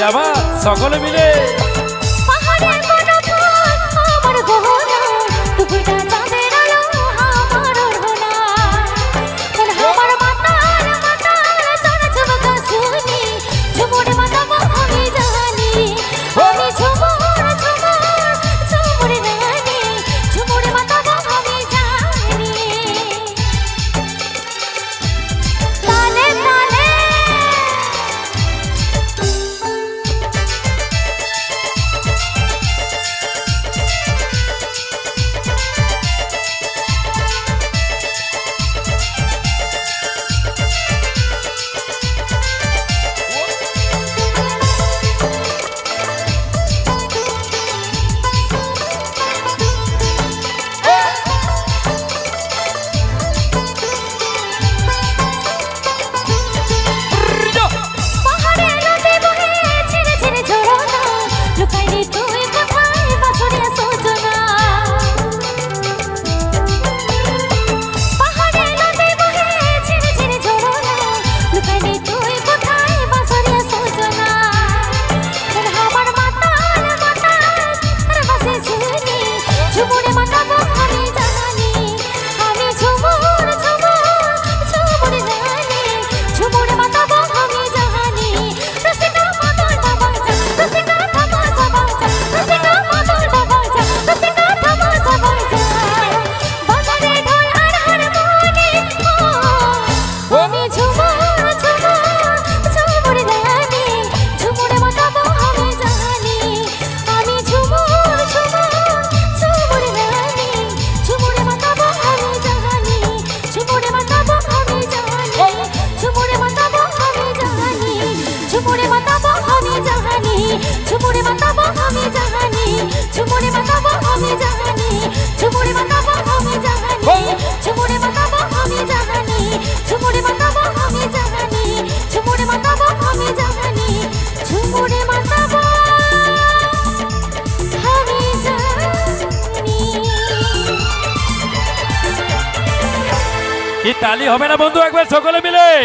আবার সকলে মিলে পাহাড়ের কোন ফুল আমার গহনা টুকুটা চাঁদের আলো আমার ওড়না কোন আমার মাতাল মাতাল চাঁদ চমকা শুনি ঝুমুর মাতাবো আমি জানি আমি ঝুমুর ঝুমুর ঝুমুর রানী ঝুমুর মাতাবো আমি জানি তালে তালে পাহাড়ে নদী বহে ঝিরে ঝিরে ঝরনা লুকাইলি তুই কোথায় বাসরিয়া সজনা পাহাড়ে নদী বহে ঝিরে ঝিরে ঝরনা লুকাইলি তুই কোথায় বাসরিয়া সজনা তোর আমার মাতাল মাতাল তোর বাসে শুনি ঝুমুরে মাতাবো আমি জানি আমি ঝুমুর ঝুমুর ঝুমুর রানী ঝুমুরে মাতাবো আমি জানি রসিকা মাদল বাবাজা রসিকা থামাজা বাজা রসিকা মাদল বাবাজা রসিকা থামাজা বাজা বাজারে ঢোল আর হারমোনি আমি ঝুমুর ঝুমুর ঝুমুর রানী ঝুমুরে মাতাবো আমি জানি আমি ঝুমুর ঝুমুর ঝুমুর রানী ঝুমুরে মাতাবো আমি জানি ঝুমুরে মাতাবো আমি জানি ঝুমুরে মাতাবো আমি জানি ঝুমুরে মাতাবো আমি জানি ঝুমুরে মাতাবো আমি জানি ঝুমুরে মাতাবো আমি জানি ঝুমুরে মাতাবো আমি জানি ঝুমুরে মাতাবো আমি জানি ঝুমুরে মাতাবো আমি জানি ঝুমুরে মাতাবো আমি জানি ঝুমুরে মাতাবো আমি জানি কি তালি হবে না বন্ধু একবার সকলে মিলে